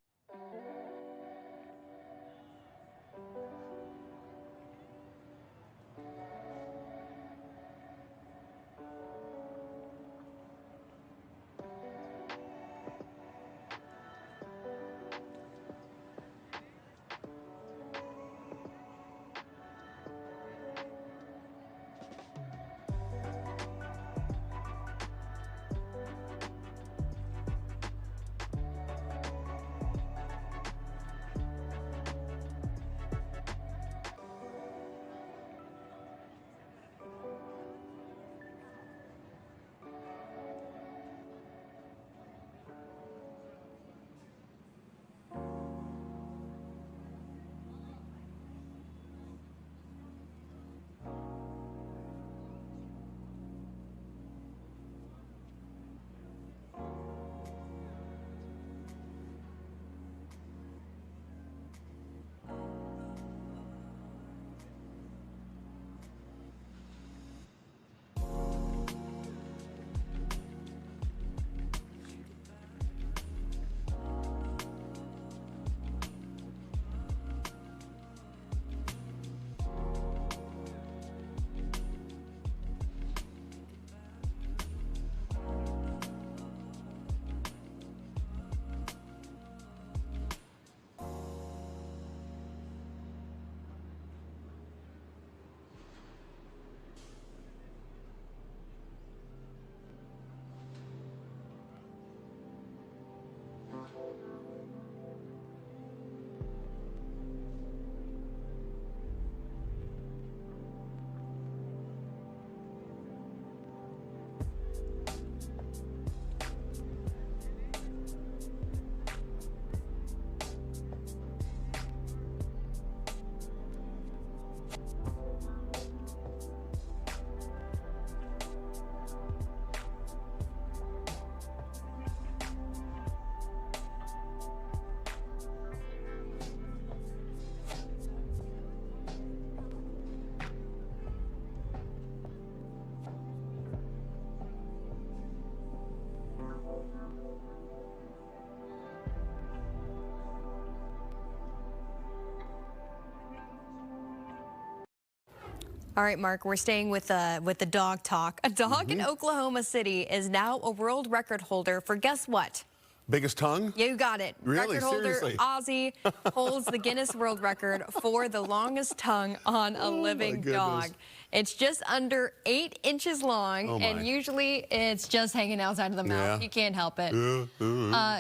All right, Mark, we're staying with the dog talk. A dog in Oklahoma City is now a world record holder for, guess what? Biggest tongue? Yeah, you got it. Really? Record holder Seriously? Ozzy holds the Guinness World Record for the longest tongue on a living dog. It's just under 8 inches long, and usually it's just hanging outside of the mouth. You can't help it.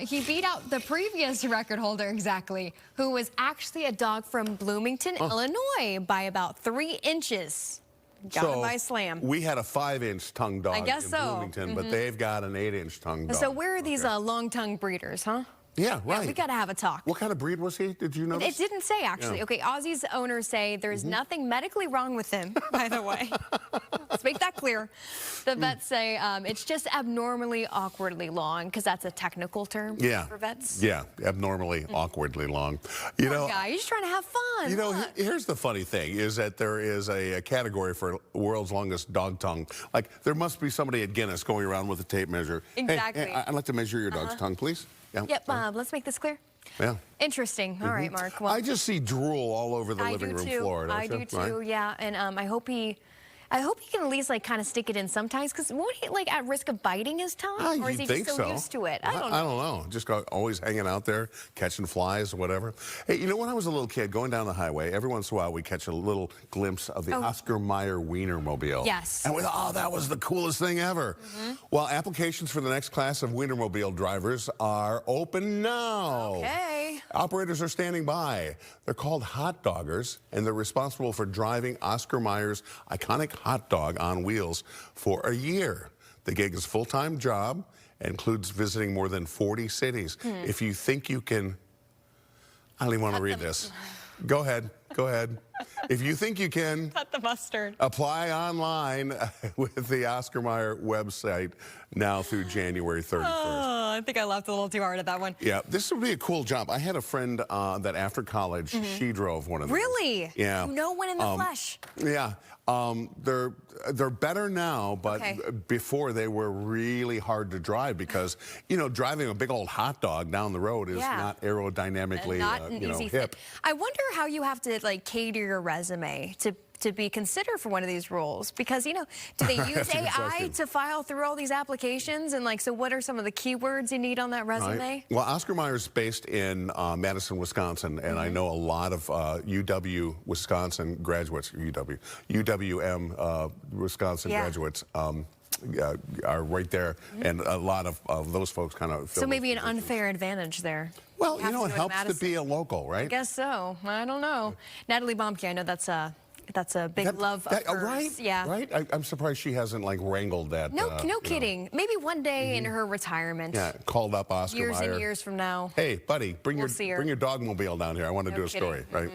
He beat out the previous record holder, who was actually a dog from Bloomington, Illinois, by about 3 inches. Got it by slam. We had a 5-inch tongue dog I guess in so. Bloomington, but they've got an 8-inch tongue dog. So where are these long-tongued breeders, huh? Yeah, right. Yeah, we got to have a talk. What kind of breed was he? Did you notice? It didn't say, actually. Yeah. Okay, Ozzy's owners say there's nothing medically wrong with him, by the way. Let's make that clear. The vets say it's just abnormally awkwardly long, because that's a technical term for vets. Yeah, abnormally awkwardly long. You know, guy, you're just trying to have fun. You know, here's the funny thing, is that there is a category for world's longest dog tongue. Like, there must be somebody at Guinness going around with a tape measure. Exactly. Hey, I'd like to measure your dog's tongue, please. Yeah. Yep, let's make this clear. Yeah. Interesting. All right, Mark. Well, I just see drool all over the living room floor. I do too, yeah. And I hope he I hope he can at least like kind of stick it in sometimes, because won't he like at risk of biting his tongue, or is he just so used to it? I don't know. Just always hanging out there, catching flies or whatever. Hey, you know, when I was a little kid going down the highway, every once in a while we catch a little glimpse of the Oscar Mayer Wienermobile. Yes. And we thought, oh, that was the coolest thing ever. Well, applications for the next class of Wienermobile drivers are open now. Okay. Operators are standing by. They're called hot doggers, and they're responsible for driving Oscar Mayer's iconic hot dog on wheels for a year. The gig is a full-time job and includes visiting more than 40 cities. If you think you can, I don't even want to read this. Go ahead. Go ahead. If you think you can, cut the mustard. Apply online with the Oscar Mayer website now through January 31st. Oh, I think I laughed a little too hard at that one. Yeah, this would be a cool job. I had a friend that after college, she drove one of these. Really? Yeah. You know one in the flesh. Yeah. They're better now, but before they were really hard to drive because, you know, driving a big old hot dog down the road is not aerodynamically, not an easy hip. fit. I wonder how you have to like cater your resume to be considered for one of these roles, because, you know, do they use AI to file through all these applications, and like, so what are some of the keywords you need on that resume? Right. Well, Oscar Mayer's based in Madison, Wisconsin, and I know a lot of UW Wisconsin graduates, UWM Wisconsin graduates are right there, and a lot of those folks kind of so maybe an unfair advantage there. Well, you know, it helps to be a local, right? I guess so. I don't know. Natalie Baumke, I know that's a big love of hers. Right? Yeah. Right? I'm surprised she hasn't like wrangled that. No kidding. Maybe one day in her retirement. Yeah, called up Oscar years Mayer. And years from now. Hey, buddy, bring your dogmobile down here. I want to do a story, right?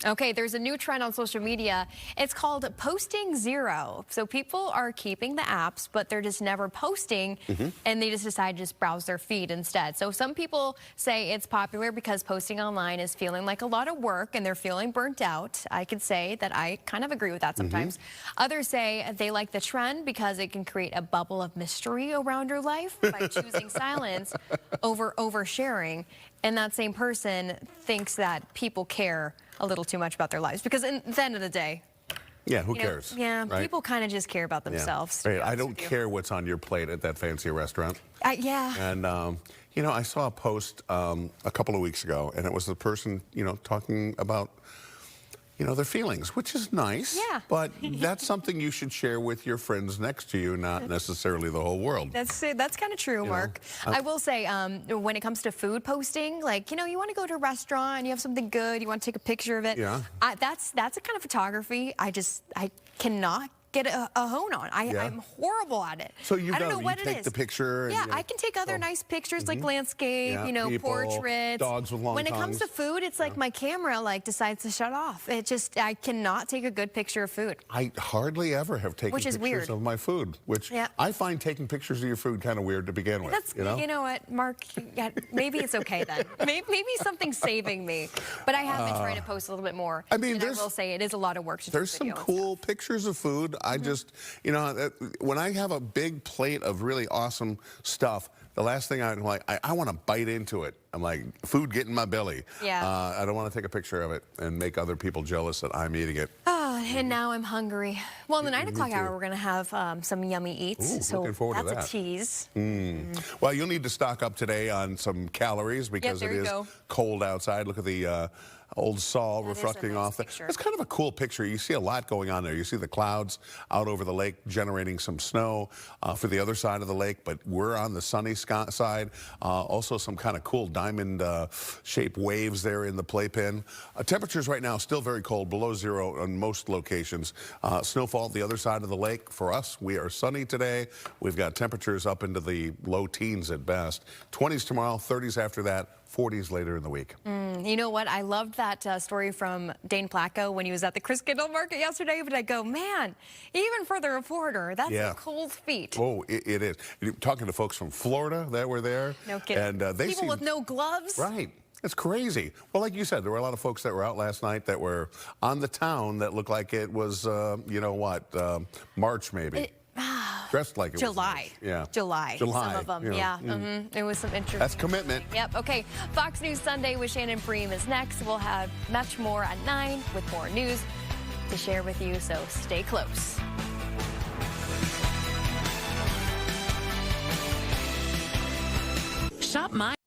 Okay, there's a new trend on social media. It's called posting zero. So people are keeping the apps, but they're just never posting, and they just decide to just browse their feed instead. So some people say it's popular because posting online is feeling like a lot of work and they're feeling burnt out. I could say that I kind of agree with that sometimes. Others say they like the trend because it can create a bubble of mystery around your life by choosing silence over oversharing. And that same person thinks that people care a little too much about their lives, because at the end of the day, who cares? Right? People kind of just care about themselves. Right. I don't care what's on your plate at that fancy restaurant. And you know, I saw a post a couple of weeks ago, and it was the person, you know, talking about, you know, their feelings, which is nice. Yeah. But that's something you should share with your friends next to you, not necessarily the whole world. That's kind of true, Mark. I will say, when it comes to food posting, like, you know, you want to go to a restaurant and you have something good, you want to take a picture of it. Yeah. That's a kind of photography I cannot get a hone on. I'm horrible at it. So you I don't know what take the picture. And, I can take other nice pictures like landscape, you know, people, portraits. Dogs with long When it tongues. comes to food, it's like my camera like decides to shut off. I cannot take a good picture of food. I hardly ever have taken pictures of my food, which I find taking pictures of your food kind of weird to begin with. That's, you know what, Mark, maybe it's okay then. Maybe something's saving me. But I have been trying to post a little bit more. I mean, I will say it is a lot of work to There's some cool pictures of food. I just, you know, when I have a big plate of really awesome stuff, the last thing I'm like, I want to bite into it. I'm like, food get in my belly. Yeah. I don't want to take a picture of it and make other people jealous that I'm eating it. Oh, and now I'm hungry. Well, in the 9 o'clock hour, we're going to have some yummy eats. Ooh, so looking forward to that. That's a tease. Well, you'll need to stock up today on some calories because it is cold outside. Look at the old Saul reflecting off there. It's kind of a cool picture. You see a lot going on there. You see the clouds out over the lake generating some snow for the other side of the lake, but we're on the sunny side. Also some kind of cool diamond-shaped waves there in the playpen. Temperatures right now still very cold, below zero on most locations. Snowfall at the other side of the lake. For us, we are sunny today. We've got temperatures up into the low teens at best. 20s tomorrow, 30s after that. 40s later in the week. You know what? I loved that story from Dane Placco when he was at the Chris Kindle Market yesterday, but I go, man, even for the reporter, that's a cold feat. Oh, it is. You're talking to folks from Florida that were there. No kidding. And they people with no gloves. Right. It's crazy. Well, like you said, there were a lot of folks that were out last night that were on the town that looked like it was, you know what, March maybe. Dressed like it July. Was July. Some of them. You know, It was some interesting. That's commitment. Yep. Okay. Fox News Sunday with Shannon Bream is next. We'll have much more at 9 with more news to share with you, so stay close. Shop my